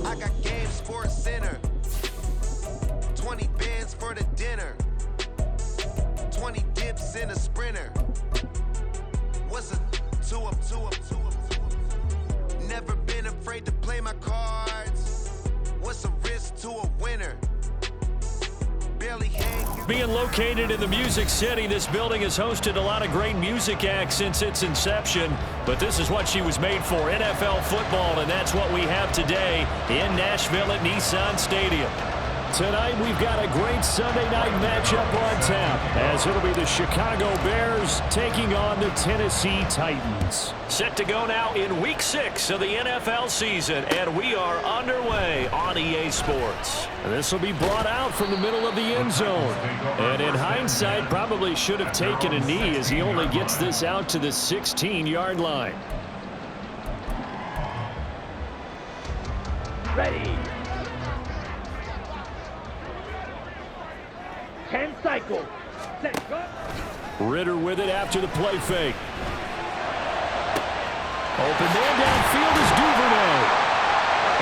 I got games for a sinner. 20 bands for the dinner. 20 dips in a sprinter. What's a two up? Never been afraid to play my cards. What's a risk to a winner? Barely hang. Being located in the Music City, this building has hosted a lot of great music acts since its inception. But this is what she was made for, NFL football, and that's what we have today in Nashville at Nissan Stadium. Tonight, we've got a great Sunday night matchup on tap, as it'll be the Chicago Bears taking on the Tennessee Titans. Set to go now in Week 6 of the NFL season, and we are underway on EA Sports. This will be brought out from the middle of the end zone. And in hindsight, probably should have taken a knee as he only gets this out to the 16-yard line. Ready. 10 cycles. Set, go. Ritter with it after the play fake. Open man downfield is Duvernay.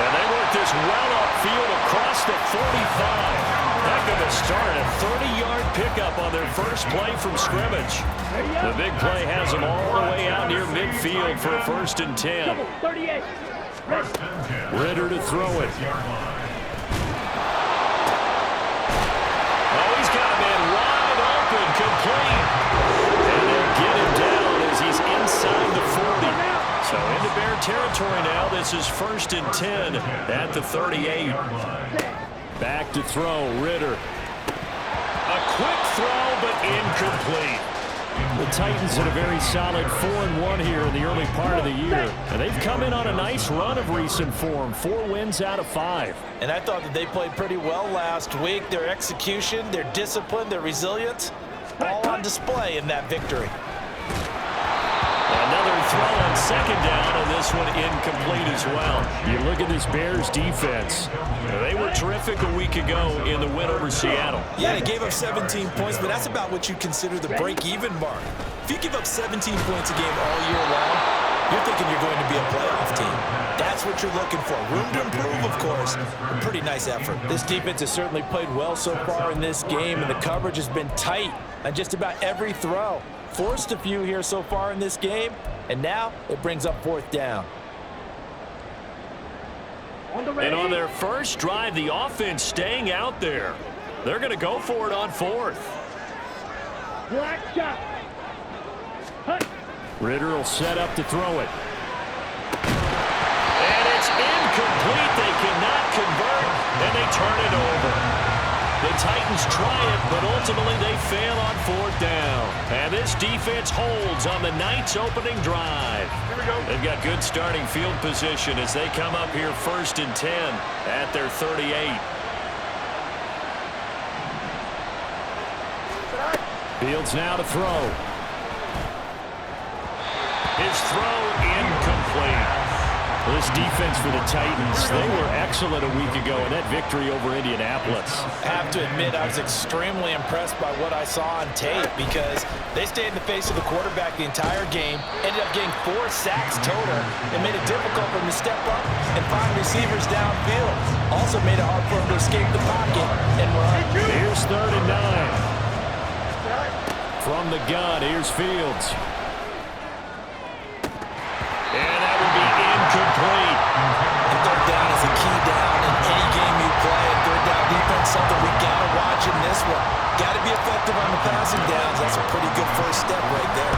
And they work this well upfield across the 45. Heck of a start, a 30-yard pickup on their first play from scrimmage. The big play has them all the way out near midfield for a 1st and 10. 38. Ritter to throw it. Complete. And they'll get him down as he's inside the 40. So into Bear territory now. This is 1st and 10 at the 38. Back to throw, Ritter. A quick throw, but incomplete. The Titans had a very solid 4-1 here in the early part of the year. And they've come in on a nice run of recent form. 4 wins out of 5. And I thought that they played pretty well last week. Their execution, their discipline, their resilience, all on display in that victory. Another throw on 2nd down, and this one incomplete as well. You look at this Bears defense. They were terrific a week ago in the win over Seattle. Yeah, they gave up 17 points, but that's about what you consider the break-even mark. If you give up 17 points a game all year long, you're thinking you're going to be a playoff team. That's what you're looking for. Room to improve, of course. A pretty nice effort. This defense has certainly played well so far in this game, and the coverage has been tight on just about every throw. Forced a few here so far in this game, and now it brings up 4th down. And on their first drive, the offense staying out there. They're going to go for it on 4th. Black shot. Ritter will set up to throw it. And it's incomplete. They cannot convert, and they turn it over. The Titans try it, but ultimately they fail on 4th down. And this defense holds on the night's opening drive. They've got good starting field position as they come up here 1st and 10 at their 38. Fields now to throw. His throw incomplete. This defense for the Titans, they were excellent a week ago in that victory over Indianapolis. I have to admit, I was extremely impressed by what I saw on tape because they stayed in the face of the quarterback the entire game, ended up getting 4 sacks total, and made it difficult for him to step up and find receivers downfield. Also made it hard for him to escape the pocket and run. Here's 3rd and 9. From the gun, here's Fields. And that would be incomplete. And 3rd down is a key down in any game you play. And 3rd down defense, something we got to watch in this one. Got to be effective on the passing downs. That's a pretty good first step right there.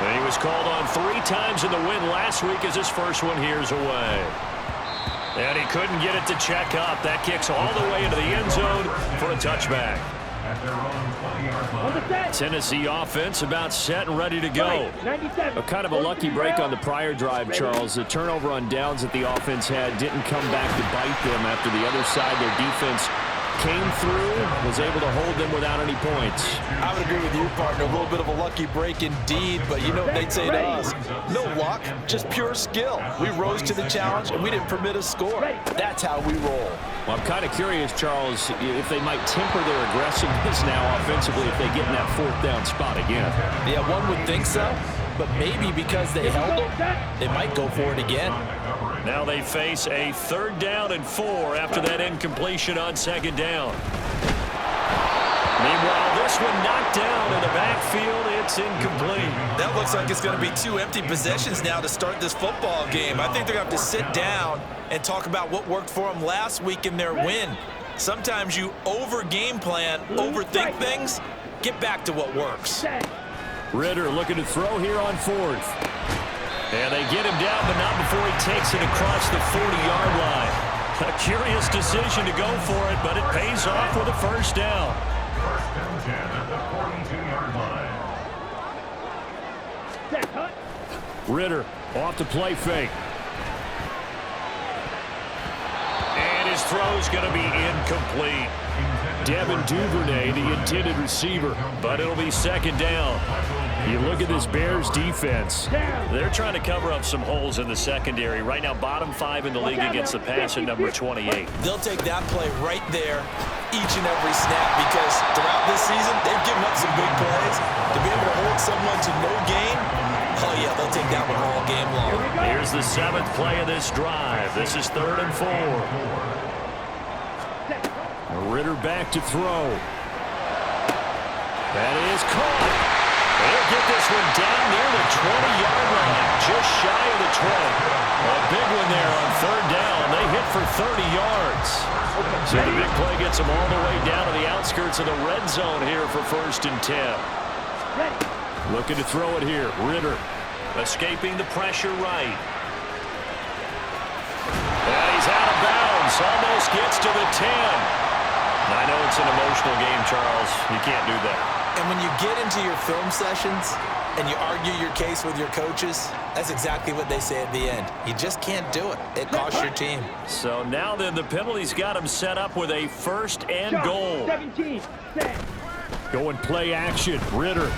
And he was called on 3 times in the win last week as his first one here's away. And he couldn't get it to check up. That kicks all the way into the end zone for a touchback. Tennessee offense about set and ready to go. A kind of a lucky break on the prior drive, Charles. The turnover on downs that the offense had didn't come back to bite them after the other side. Their defense came through, was able to hold them without any points. I would agree with you, partner. A little bit of a lucky break indeed, but you know what they'd say to us? No luck, just pure skill. We rose to the challenge, and we didn't permit a score. That's how we roll. Well, I'm kind of curious, Charles, if they might temper their aggressiveness now offensively if they get in that 4th down spot again. Yeah, one would think so. but maybe because they held them, they might go for it again. Now they face a 3rd down and 4 after that incompletion on 2nd down. Meanwhile, this one knocked down in the backfield. It's incomplete. That looks like it's going to be 2 empty possessions now to start this football game. I think they're going to have to sit down and talk about what worked for them last week in their win. Sometimes you over-game plan, overthink things. Get back to what works. Ritter looking to throw here on 4th. And they get him down, but not before he takes it across the 40-yard line. A curious decision to go for it, but it pays off with a 1st down. 1st and 10 at the 42-yard line. Ritter off the play fake. And his throw's going to be incomplete. Devin Duvernay, the intended receiver, but it'll be 2nd down. You look at this Bears defense. They're trying to cover up some holes in the secondary. Right now, bottom 5 in the league against the pass at number 28. They'll take that play right there each and every snap because throughout this season, they've given up some big plays. To be able to hold someone to no gain, oh yeah, they'll take that one all game long. Here's the 7th play of this drive. This is 3rd and 4. Ritter back to throw. That is caught. They'll get this one down near the 20-yard line, just shy of the 20. A big one there on 3rd down. They hit for 30 yards. So the big play gets them all the way down to the outskirts of the red zone here for 1st and 10. Looking to throw it here. Ritter escaping the pressure right. And he's out of bounds. Almost gets to the 10. I know it's an emotional game, Charles. You can't do that. And when you get into your film sessions and you argue your case with your coaches, that's exactly what they say at the end. You just can't do it. It costs your team. So now then the penalty's got him set up with a 1st and goal. 17, Going play action. Ritter.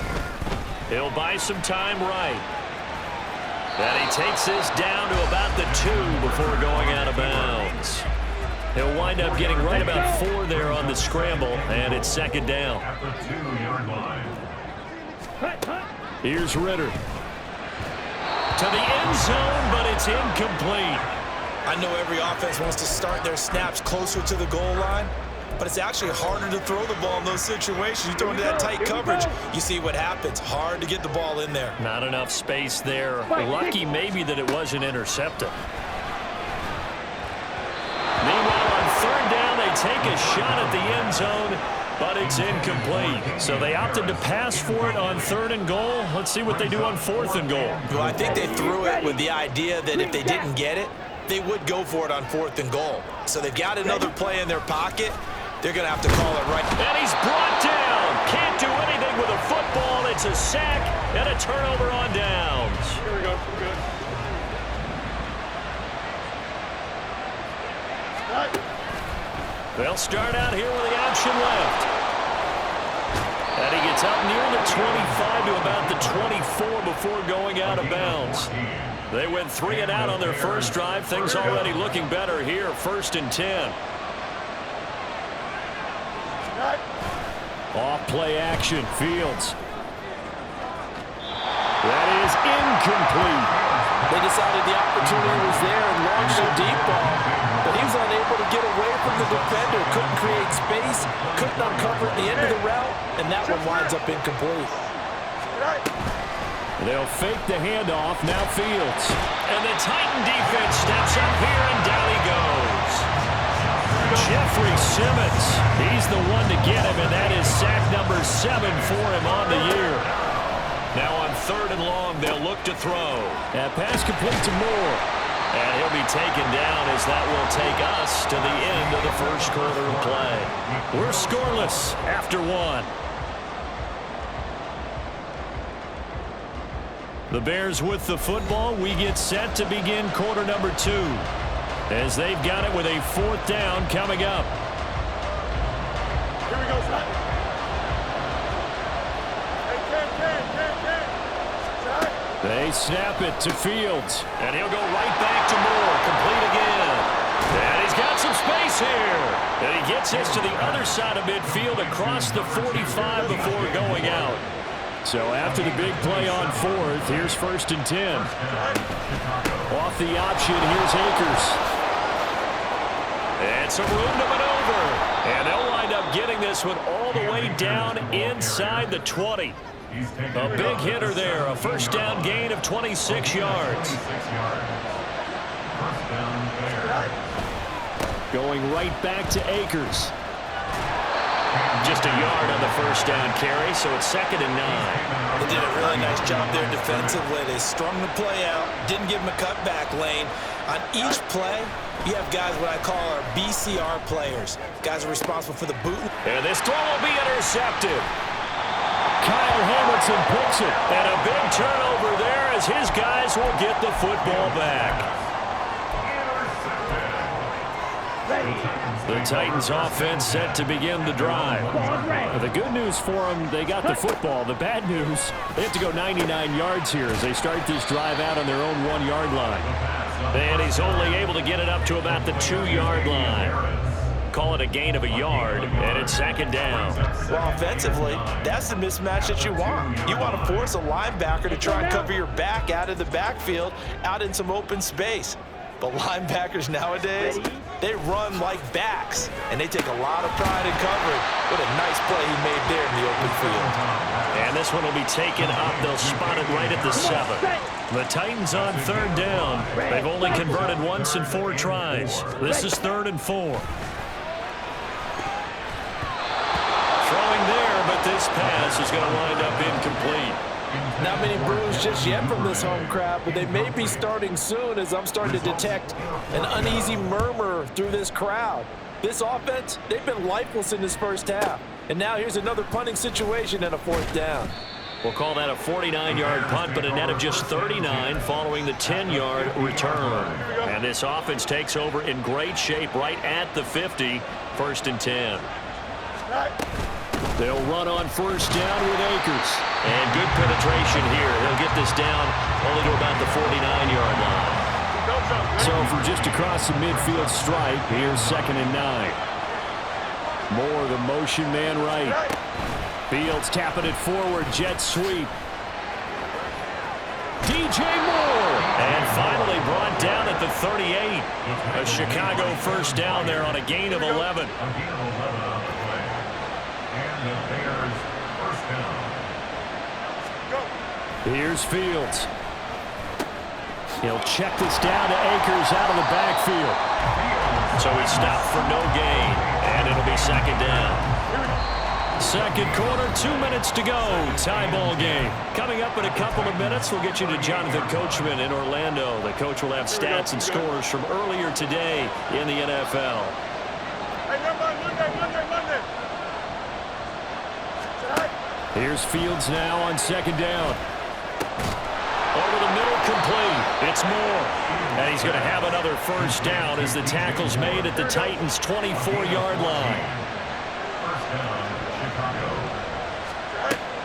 He'll buy some time right. And he takes this down to about the 2 before going out of bounds. He'll wind up getting right about 4 there on the scramble, and it's 2nd down. At the 2-yard line. Here's Ritter. To the end zone, but it's incomplete. I know every offense wants to start their snaps closer to the goal line, but it's actually harder to throw the ball in those situations. You throw into that tight coverage, you see what happens. Hard to get the ball in there. Not enough space there. Lucky maybe that it wasn't intercepted. Meanwhile, on 3rd down, they take a shot at the end zone, but it's incomplete. So they opted to pass for it on 3rd and goal. Let's see what they do on 4th and goal. Well, I think they threw it with the idea that if they didn't get it, they would go for it on 4th and goal. So they've got another play in their pocket. They're going to have to call it right. And he's brought down. Can't do anything with a football. It's a sack and a turnover on downs. Here we go. Good. They'll start out here with the option left. And he gets up near the 25 to about the 24 before going out of bounds. They went 3 and out on their first drive. Things already looking better here. 1st and 10. Off play action. Fields. That is incomplete. They decided the opportunity was there and launched a deep ball, but he was unable to get away from the defender. Couldn't create space, couldn't uncover at the end of the route, and that one winds up incomplete. They'll fake the handoff. Now Fields. And the Titan defense steps up here, and down he goes. Jeffrey Simmons. He's the one to get him, and that is sack number 7 for him on the year. Now on 3rd and long, they'll look to throw. And pass complete to Moore. And he'll be taken down as that will take us to the end of the first quarter of play. We're scoreless after 1. The Bears with the football. We get set to begin quarter number 2 as they've got it with a 4th down coming up. Here we go, son. They snap it to Fields, and he'll go right back to Moore, complete again. And he's got some space here. And he gets this to the other side of midfield across the 45 before going out. So after the big play on 4th, here's 1st and 10. Off the option, here's Akers. And some room to maneuver. And they'll wind up getting this one all the way down inside the 20. A big hitter there, a first down gain of 26 yards. Going right back to Akers. Just a yard on the first down carry, so it's 2nd and 9. They did a really nice job there defensively. They strung the play out, didn't give him a cutback lane. On each play, you have guys what I call our BCR players. Guys are responsible for the boot. And this throw will be intercepted. Kyle Hamilton picks it. And a big turnover there as his guys will get the football back. The Titans offense set to begin the drive. The good news for them, they got the football. The bad news, they have to go 99 yards here as they start this drive out on their own 1-yard line. And he's only able to get it up to about the 2-yard line. Call it a gain of a yard, and it's 2nd down. Well, offensively, that's the mismatch that you want. You want to force a linebacker to try and cover your back out of the backfield, out in some open space. But linebackers nowadays, they run like backs, and they take a lot of pride in covering. What a nice play he made there in the open field. And this one will be taken up. They'll spot it right at the 7. The Titans on 3rd down. They've only converted once in 4 tries. This is 3rd and 4. Throwing there, but this pass is going to wind up incomplete. Not many boos just yet from this home crowd, but they may be starting soon as I'm starting to detect an uneasy murmur through this crowd. This offense, they've been lifeless in this first half. And now here's another punting situation and a 4th down. We'll call that a 49-yard punt, but a net of just 39 following the 10-yard return. And this offense takes over in great shape right at the 50, 1st and 10. They'll run on 1st down with Akers. And good penetration here. They'll get this down only to about the 49-yard line. So from just across the midfield stripe, here's 2nd and 9. Moore, the motion man right. Fields tapping it forward, jet sweep. DJ Moore. And finally brought down at the 38. A Chicago 1st down there on a gain of 11. Here's Fields. He'll check this down to Akers out of the backfield. So he stopped for no gain, and it'll be 2nd down. 2nd quarter, 2 minutes to go. Tie ball game. Coming up in a couple of minutes, we'll get you to Jonathan Coachman in Orlando. The coach will have stats and scores from earlier today in the NFL. Here's Fields now on 2nd down. Over the middle, complete. It's Moore. And he's going to have another 1st down as the tackle's made at the Titans' 24-yard line.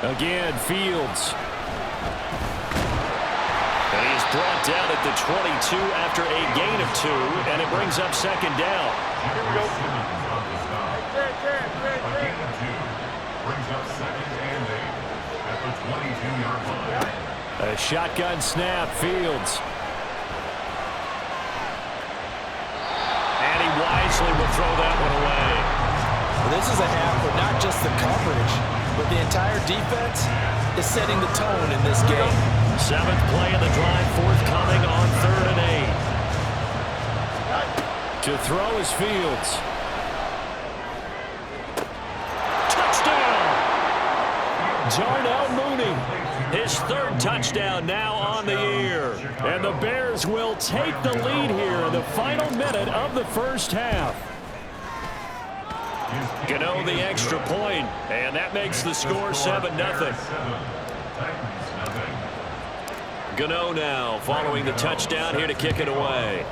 Again, Fields. And he is brought down at the 22 after a gain of 2, and it brings up 2nd down. Here we go. A gain of 2 brings up 2nd and 8 at the 22-yard line. A shotgun snap, Fields. And he wisely will throw that one away. Well, this is a half where not just the coverage, but the entire defense is setting the tone in this game. 7th play of the drive, forthcoming on 3rd and 8. To throw is Fields. Touchdown! Darnell Mooney. His 3rd touchdown now on the year. And the Bears will take the lead here in the final minute of the first half. Gano the extra point, and that makes the score 7-0. Gano now following the touchdown here to kick it away.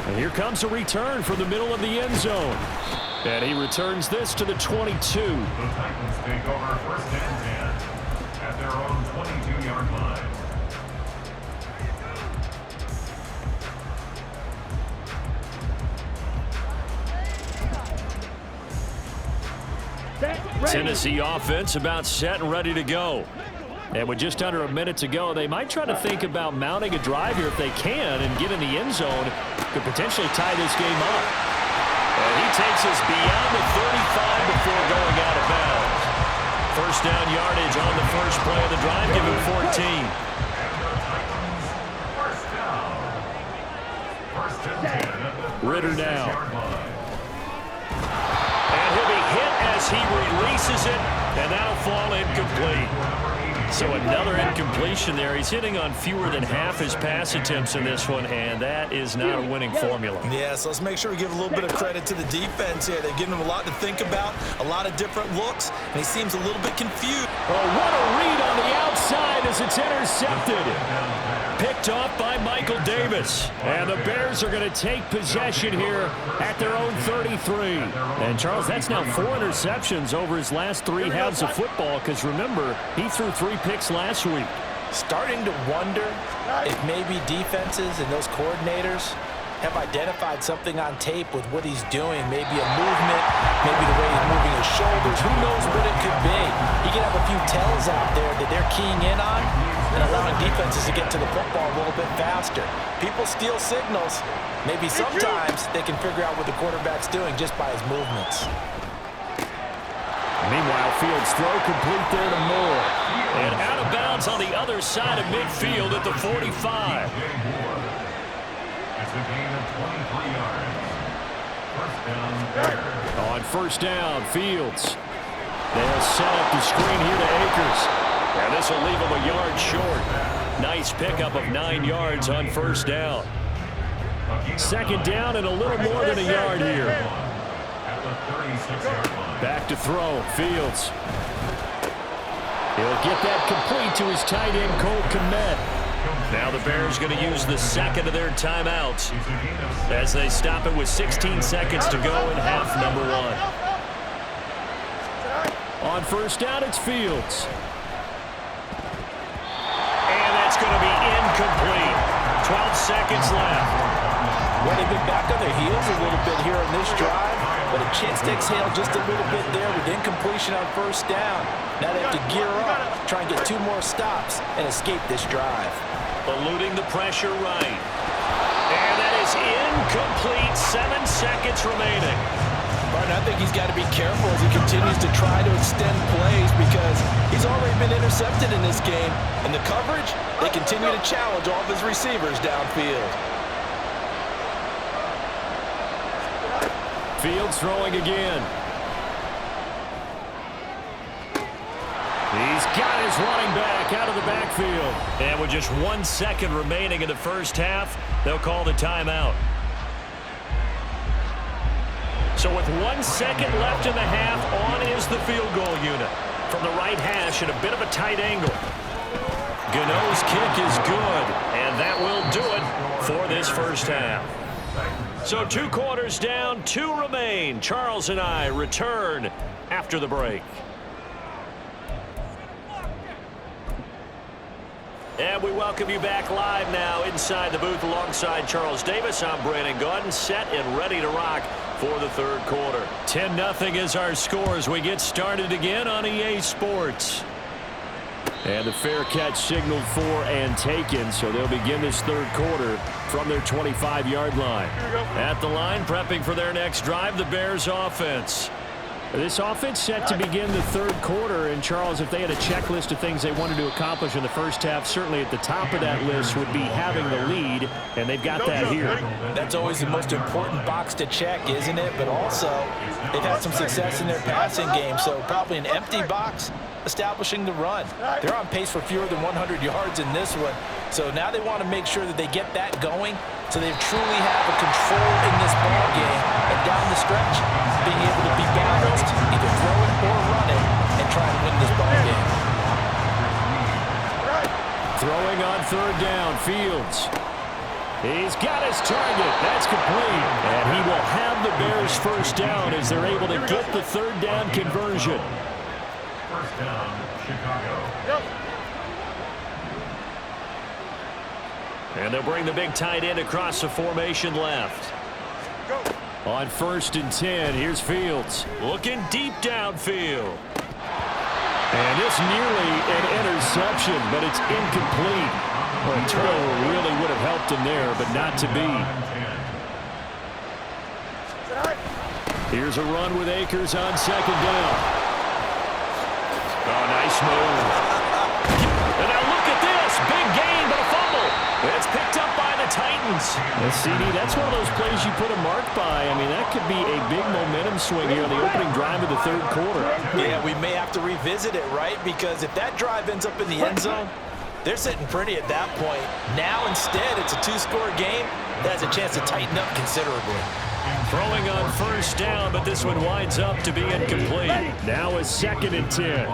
And here comes a return from the middle of the end zone. And he returns this to the 22. The Titans take over 1st and 10 at their own 22-yard line. Tennessee offense about set and ready to go. And with just under a minute to go, they might try to think about mounting a drive here if they can and get in the end zone. Could potentially tie this game up. And he takes us beyond the 35 before going out of bounds. First down yardage on the first play of the drive, give him 14. Ritter now. And he'll be hit as he releases it, and that'll fall incomplete. So another incompletion there. He's hitting on fewer than half his pass attempts in this one, and that is not a winning formula. Yeah, so let's make sure we give a little bit of credit to the defense here. They've given him a lot to think about, a lot of different looks, and he seems a little bit confused. Oh, what a read on the outside as it's intercepted. Picked off by Michael Davis. And the Bears are going to take possession here at their own 33. And, Charles, that's now 4 interceptions over his last 3 halves of football because, remember, he threw 3 picks last week. Starting to wonder if maybe defenses and those coordinators have identified something on tape with what he's doing. Maybe a movement, maybe the way he's moving his shoulders. Who knows what it could be? He could have a few tells out there that they're keying in on and allowing defenses to get to the football a little bit faster. People steal signals. Maybe sometimes they can figure out what the quarterback's doing just by his movements. Meanwhile, Fields throw complete there to Moore. And out of bounds on the other side of midfield at the 45. It's a gain of 23 yards. First down, Bears. On first down, Fields. They'll set up the screen here to Akers. And this will leave him a yard short. Nice pickup of 9 yards on first down. Second down and a little more than a yard here. At the 36-yard line. Back to throw, Fields. He'll get that complete to his tight end, Cole Kmet. Now the Bears going to use the second of their timeouts as they stop it with 16 seconds to go in half number 1. On first down, it's Fields. And that's going to be incomplete. 12 seconds left. Well, they've been back on their heels a little bit here on this drive, but a chance to exhale just a little bit there with incompletion on first down. Now they have to gear up, try and get 2 more stops, and escape this drive. Eluding the pressure right. And that is incomplete. 7 seconds remaining. Martin, I think he's got to be careful as he continues to try to extend plays because he's already been intercepted in this game. And the coverage, they continue to challenge all of his receivers downfield. Fields throwing again. He's got his running back out of the backfield. And with just 1 second remaining in the first half, they'll call the timeout. So with 1 second left in the half, on is the field goal unit. From the right hash at a bit of a tight angle. Gano's kick is good, and that will do it for this first half. So 2 quarters down, 2 remain. Charles and I return after the break. And we welcome you back live now inside the booth alongside Charles Davis. I'm Brandon Gaudin, set and ready to rock for the third quarter. 10-0 is our score as we get started again on EA Sports. And the fair catch signaled for and taken, so they'll begin this third quarter from their 25-yard line. At the line, prepping for their next drive, the Bears offense. This offense set to begin the third quarter, and Charles, if they had a checklist of things they wanted to accomplish in the first half, certainly at the top of that list would be having the lead, and they've got that here. That's always the most important box to check, isn't it? But also, they've had some success in their passing game, so probably an empty box establishing the run. They're on pace for fewer than 100 yards in this one, so now they want to make sure that they get that going so they truly have a control in this ball game, and down the stretch, being able to be balanced, either throw it or run it, and try to win this ball game. Throwing on third down, Fields. He's got his target. That's complete. And he will have the Bears first down as they're able to get the third down conversion. First down, Chicago. And they'll bring the big tight end across the formation left. On 1st and 10, here's Fields. Looking deep downfield. And this nearly an interception, but it's incomplete. Well, a turnover really would have helped him there, but not to be. Here's a run with Akers on second down. Oh, nice move. And now look at this. Big gain, but a fumble. It's picked up by the Titans. And CD, that's one of those plays you put a mark by. I mean, that could be a big momentum swing here on the opening drive of the third quarter. Yeah, we may have to revisit it, right? Because if that drive ends up in the end zone, they're sitting pretty at that point. Now, instead, it's a two-score game that has a chance to tighten up considerably. Throwing on first down, but this one winds up to be incomplete. Now a 2nd and 10.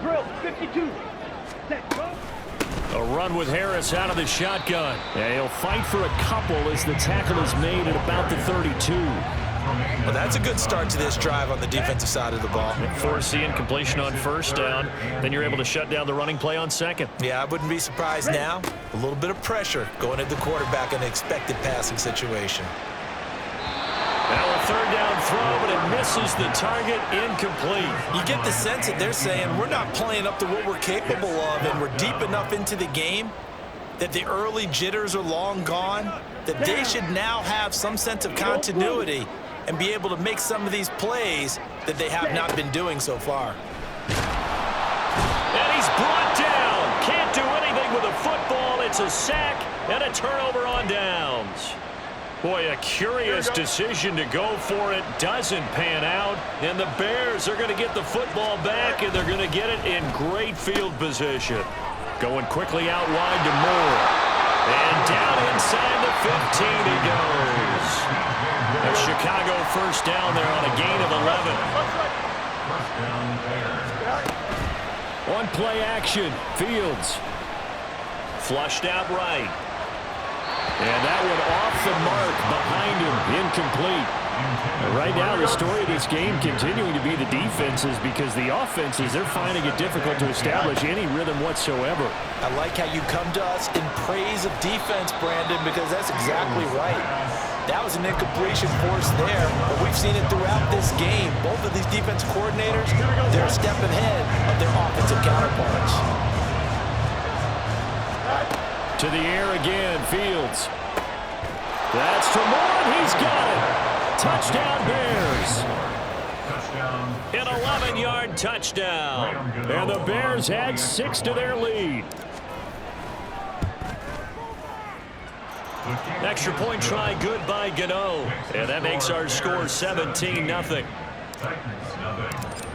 Drill 52. Set, go. A run with Harris out of the shotgun. Yeah, he'll fight for a couple as the tackle is made at about the 32. Well, that's a good start to this drive on the defensive side of the ball. Force the incompletion on first down. Then you're able to shut down the running play on second. Yeah, I wouldn't be surprised now. A little bit of pressure going at the quarterback in an expected passing situation. Now a third down throw, but it misses the target, incomplete. You get the sense that they're saying we're not playing up to what we're capable of, and we're deep enough into the game that the early jitters are long gone, that they should now have some sense of continuity and be able to make some of these plays that they have not been doing so far. And he's brought down. Can't do anything with a football. It's a sack and a turnover on downs. Boy, a curious decision to go for it. Doesn't pan out. And the Bears are going to get the football back, and they're going to get it in great field position. Going quickly out wide to Moore. And down inside the 15 he goes. A Chicago first down there on a gain of 11. One play action. Fields. Flushed out right. And that one off the mark behind him. Incomplete. Right now, the story of this game continuing to be the defenses, because the offenses, they're finding it difficult to establish any rhythm whatsoever. I like how you come to us in praise of defense, Brandon, because that's exactly right. That was an incompletion force there, but we've seen it throughout this game. Both of these defense coordinators, they're a step ahead of their offensive counterparts. To the air again, Fields. That's to Moore, he's got it. Touchdown Bears. An 11-yard touchdown. And the Bears had 6 to their lead. Extra point try good by Gano. And that makes our score 17-0.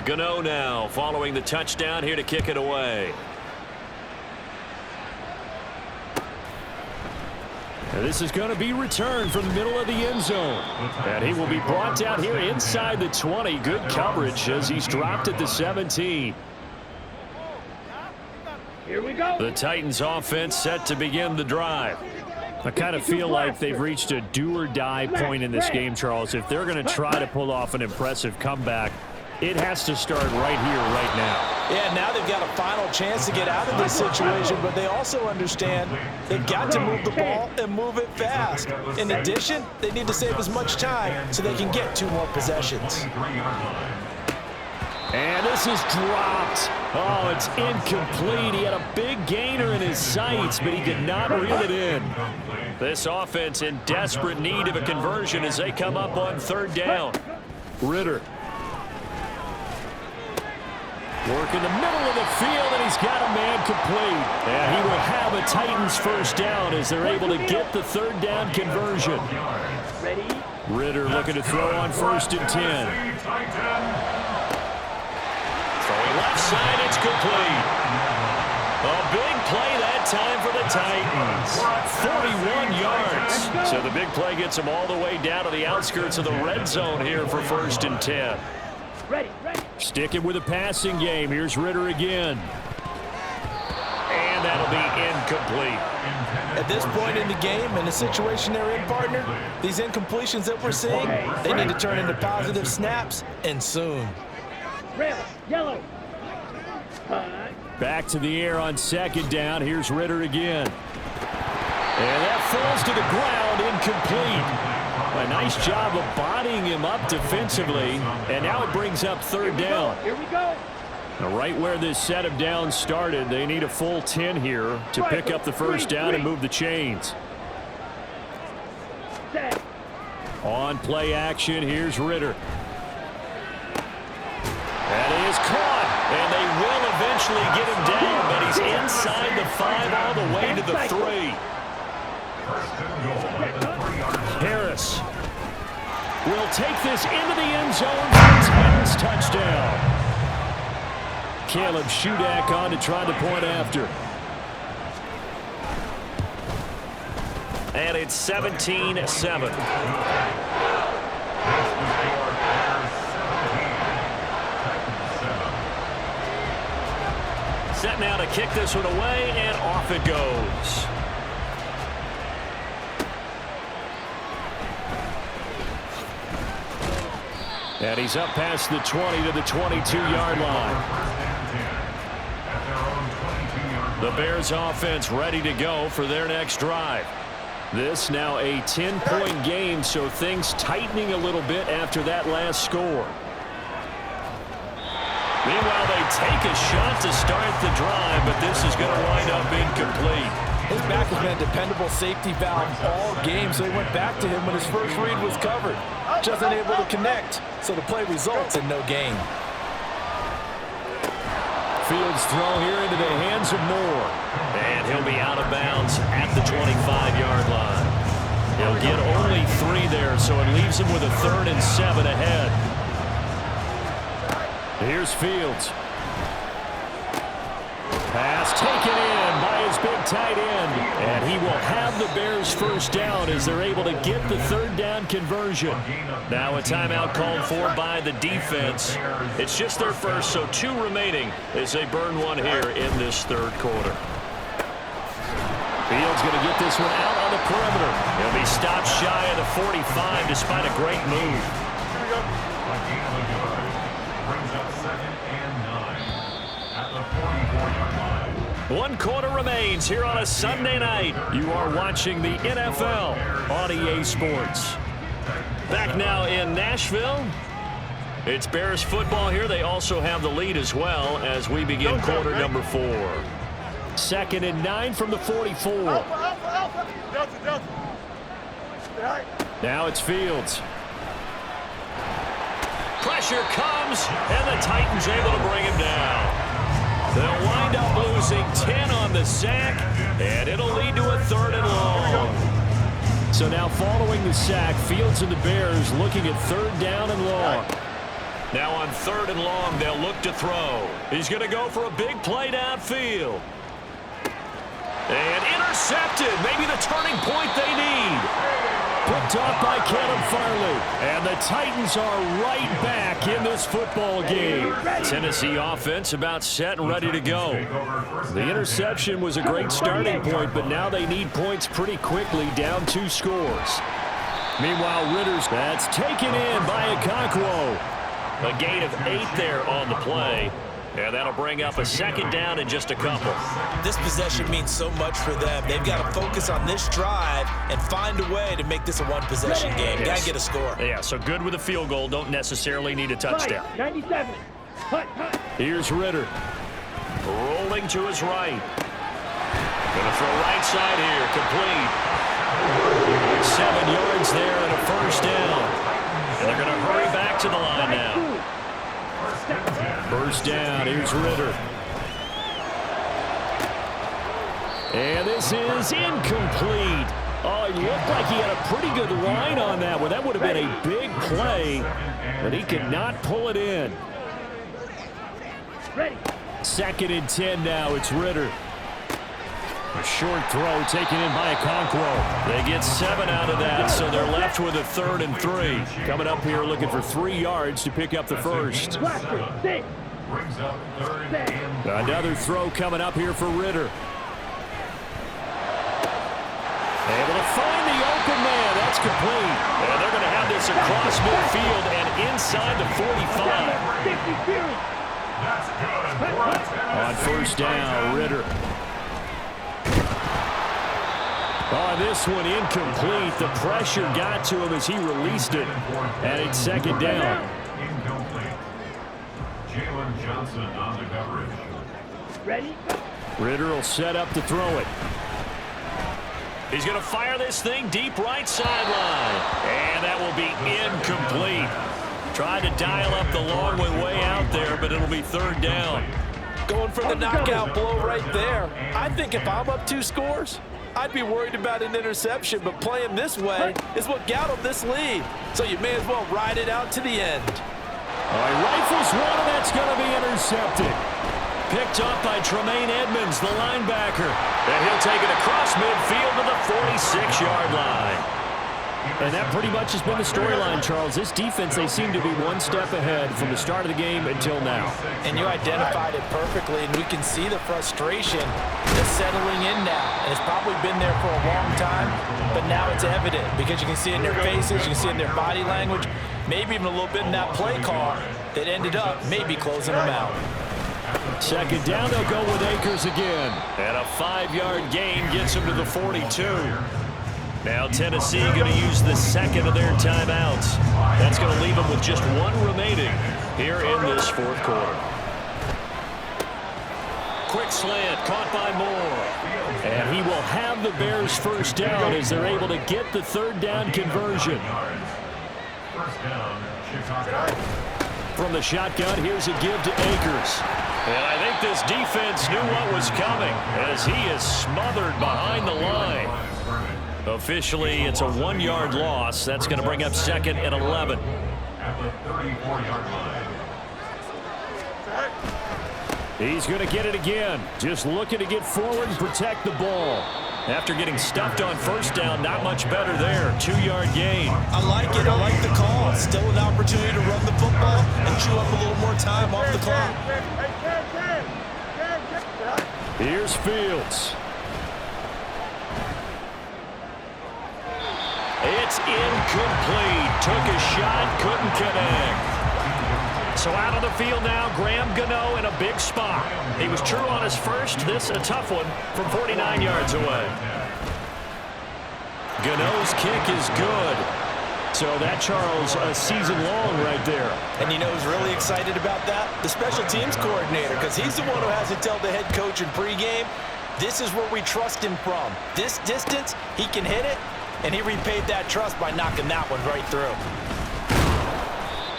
Gano now following the touchdown here to kick it away. This is going to be returned from the middle of the end zone. And he will be brought down here inside the 20. Good coverage as he's dropped at the 17. Here we go. The Titans offense set to begin the drive. I kind of feel like they've reached a do-or-die point in this game, Charles. If they're going to try to pull off an impressive comeback, it has to start right here, right now. Yeah, now they've got a final chance to get out of this situation, but they also understand they've got to move the ball and move it fast. In addition, they need to save as much time so they can get 2 more possessions. And this is dropped. Oh, it's incomplete. He had a big gainer in his sights, but he could not reel it in. This offense in desperate need of a conversion as they come up on third down. Ritter. Work in the middle of the field, and he's got a man complete. And he will have a Titans first down as they're able to get the third down conversion. Ready? Ritter looking to throw on 1st and 10. Throwing left side, it's complete. A big play that time for the Titans. 41 yards. So the big play gets them all the way down to the outskirts of the red zone here for 1st and 10. Ready, ready. Sticking with a passing game. Here's Ritter again. And that'll be incomplete. At this point in the game, in the situation they're in, partner, these incompletions that we're seeing, they need to turn into positive snaps, and soon. Red, yellow. Back to the air on 2nd down. Here's Ritter again. And that falls to the ground, incomplete. A nice job of bodying him up defensively, and now it brings up third down. Here we go. Now, right where this set of downs started, they need a full 10 here to pick up the first down and move the chains. On play action, here's Ritter. That is caught, and they will eventually get him down, but he's inside the 5 all the way to the 3. Harris will take this into the end zone for the Titans touchdown. Caleb Shudak on to try the point after. And it's 17-7. Set now to kick this one away, and off it goes. And he's up past the 20 to the 22-yard line. The Bears offense ready to go for their next drive. This now a 10-point game, so things tightening a little bit after that last score. Meanwhile, they take a shot to start the drive, but this is going to wind up incomplete. His back has been a dependable safety valve all game, so he went back to him when his first read was covered. Just unable to connect, so the play results in no gain. Fields throw here into the hands of Moore. And he'll be out of bounds at the 25-yard line. He'll get only 3 there, so it leaves him with a 3rd and 7 ahead. Here's Fields. Pass taken in by his big tight end. And he will have the Bears first down as they're able to get the 3rd down conversion. Now a timeout called for by the defense. It's just their first, so 2 remaining as they burn 1 here in this 3rd quarter. Fields going to get this one out on the perimeter. He'll be stopped shy of the 45 despite a great move. Brings up 2nd and 9 at the 44-yard line. 1 quarter remains here on a Sunday night. You are watching the NFL on EA Sports. Back now in Nashville. It's Bears football here. They also have the lead as well as we begin quarter number 4. 2nd and 9 from the 44. Now it's Fields. Pressure comes, and the Titans able to bring him down. They'll wind up losing 10 on the sack, and it'll lead to a 3rd and long. So now following the sack, Fields and the Bears looking at 3rd down and long. Now on 3rd and long, they'll look to throw. He's going to go for a big play downfield. And intercepted, maybe the turning point they need. Picked off by Caleb Farley. And the Titans are right back in this football game. Tennessee offense about set and ready to go. The interception was a great starting point, but now they need points pretty quickly, down 2 scores. Meanwhile, Ritter's that's taken in by Okonkwo. A gain of 8 there on the play. And that'll bring up a 2nd down in just a couple. This possession means so much for them. They've got to focus on this drive and find a way to make this a 1-possession game. Yes. Got to get a score. Yeah, so good with a field goal. Don't necessarily need a touchdown. 97. Here's Ritter. Rolling to his right. Going to throw right side here. Complete. 7 yards there and a 1st down. And they're going to hurry back to the line now. 1st down, here's Ritter. And this is incomplete. Oh, it looked like he had a pretty good line on that one. That would have been a big play, but he could not pull it in. 2nd and 10 now, it's Ritter. A short throw taken in by Okonkwo. They get 7 out of that, so they're left with a 3rd and 3. Coming up here looking for 3 yards to pick up the first. Another throw coming up here for Ritter. Able to find the open man. That's complete. And they're going to have this across midfield and inside the 45. On 1st down, Ritter. Oh, this one incomplete. The pressure got to him as he released it. And it's 2nd down. Incomplete. Jalen Johnson on the ready, go. Ritter will set up to throw it. He's going to fire this thing deep right sideline. And that will be incomplete. Tried to dial up the long one way out there, but it'll be third down. Going for the knockout blow right there. I think if I'm up 2 scores, I'd be worried about an interception, but playing this way is what got him this lead. So you may as well ride it out to the end. All right, rifles one, and that's going to be intercepted. Picked up by Tremaine Edmonds, the linebacker. And he'll take it across midfield to the 46-yard line. And that pretty much has been the storyline, Charles. This defense, they seem to be one step ahead from the start of the game until now. And you identified it perfectly, and we can see the frustration that's settling in now. And it's probably been there for a long time, but now it's evident because you can see it in their faces, you can see it in their body language, maybe even a little bit in that play call that ended up maybe closing them out. Second down, they'll go with Akers again. And a 5-yard gain gets him to the 42. Now Tennessee going to use the second of their timeouts. That's going to leave them with just one remaining here in this fourth quarter. Quick slant caught by Moore. And he will have the Bears first down as they're able to get the third down conversion. First down, Chicago. From the shotgun, here's a give to Akers. And I think this defense knew what was coming as he is smothered behind the line. Officially, it's a 1-yard loss. That's going to bring up second and 11. At the 34-yard line. He's going to get it again. Just looking to get forward and protect the ball. After getting stuffed on first down, not much better there. 2-yard gain. I like it. I like the call. Still an opportunity to run the football and chew up a little more time off the clock. Here's Fields. It's incomplete. Took a shot, couldn't connect. So out of the field now, Graham Gano in a big spot. He was true on his first. This a tough one from 49 yards away. Gano's kick is good. So that, Charles, a season long right there. And you know who's really excited about that? The special teams coordinator, because he's the one who has to tell the head coach in pregame, this is where we trust him from. This distance, he can hit it. And he repaid that trust by knocking that one right through.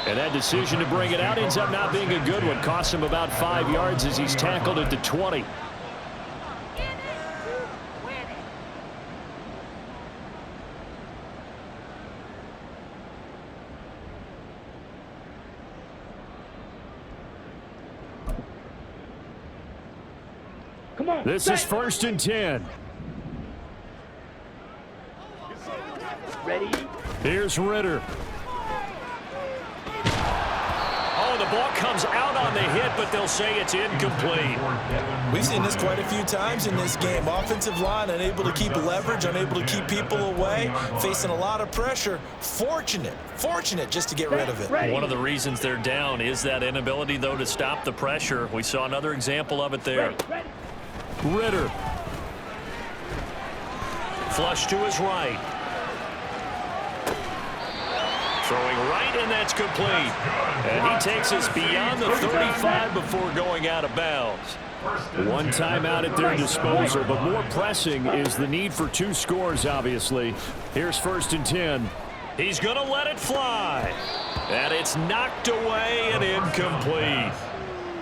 And that decision to bring it out ends up not being a good one. Costs him about 5 yards as he's tackled at the 20. Come on. This is first and 10. Ready? Here's Ritter. Oh, the ball comes out on the hit, but they'll say it's incomplete. We've seen this quite a few times in this game. Offensive line unable to keep leverage, unable to keep people away, facing a lot of pressure. Fortunate just to get rid of it. One of the reasons they're down is that inability, though, to stop the pressure. We saw another example of it there. Ready. Ritter. Flush to his right. Throwing right, and that's complete. And he takes us beyond the 35 before going out of bounds. One timeout at their disposal, but more pressing is the need for 2 scores, obviously. Here's first and 10. He's going to let it fly. And it's knocked away and incomplete.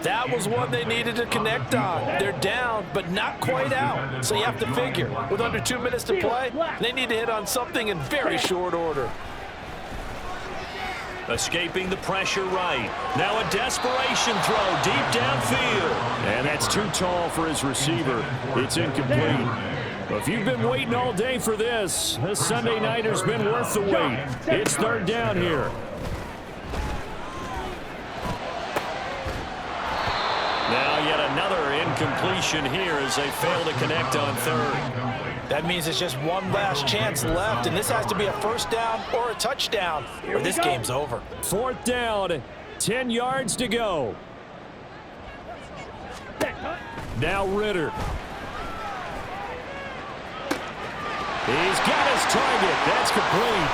That was one they needed to connect on. They're down, but not quite out. So you have to figure, with under 2 minutes to play, they need to hit on something in very short order. Escaping the pressure right. Now a desperation throw deep downfield. And that's too tall for his receiver. It's incomplete. If you've been waiting all day for this Sunday nighter's been worth the wait. It's third down here. Now yet another incompletion here as they fail to connect on third. That means it's just one last chance left, and this has to be a first down or a touchdown, or this game's over. Fourth down, 10 yards to go. Now Ritter. He's got his target. That's complete.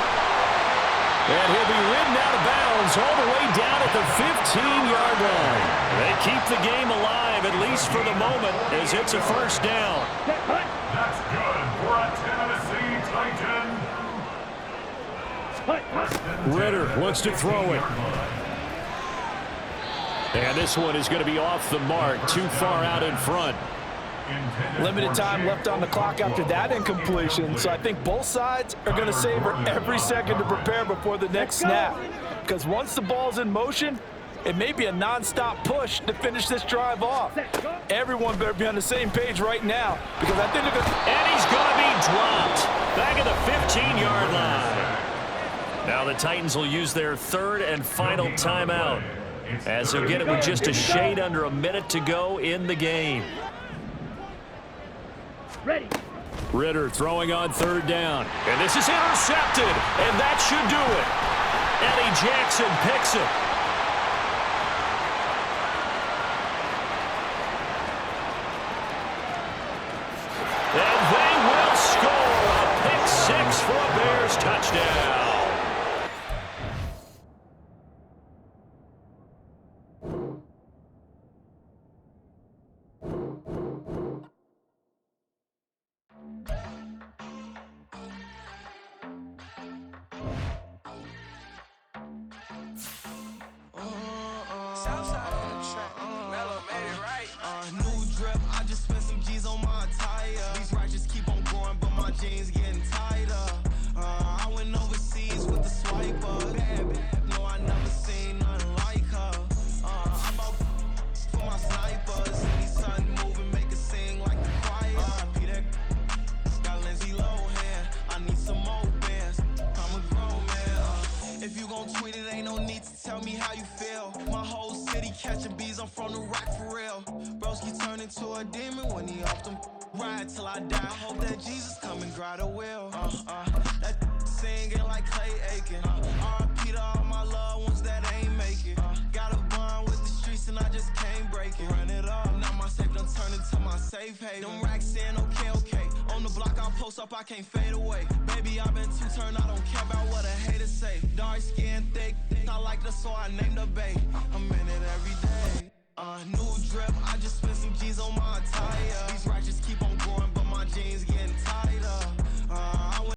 And he'll be ridden out of bounds all the way down at the 15-yard line. They keep the game alive, at least for the moment, as it's a first down. That's good for a Tennessee Titan. Ritter wants to throw it. And this one is going to be off the mark, too far out in front. Limited time left on the clock after that incompletion, so I think both sides are going to savor every second to prepare before the next snap. Because once the ball's in motion, it may be a non-stop push to finish this drive off. Everyone better be on the same page right now, because I think they're going to... And he's going to be dropped back at the 15-yard line. Now the Titans will use their third and final timeout, as they'll get it with just a shade under a minute to go in the game. Ready. Ritter throwing on third down. And this is intercepted. And that should do it. Eddie Jackson picks it. And they will score a pick six for a Bears touchdown. I can't fade away. Baby, I've been too turned. I don't care about what a hater say. Dark skin, thick, I like the so I named the babe. I'm in it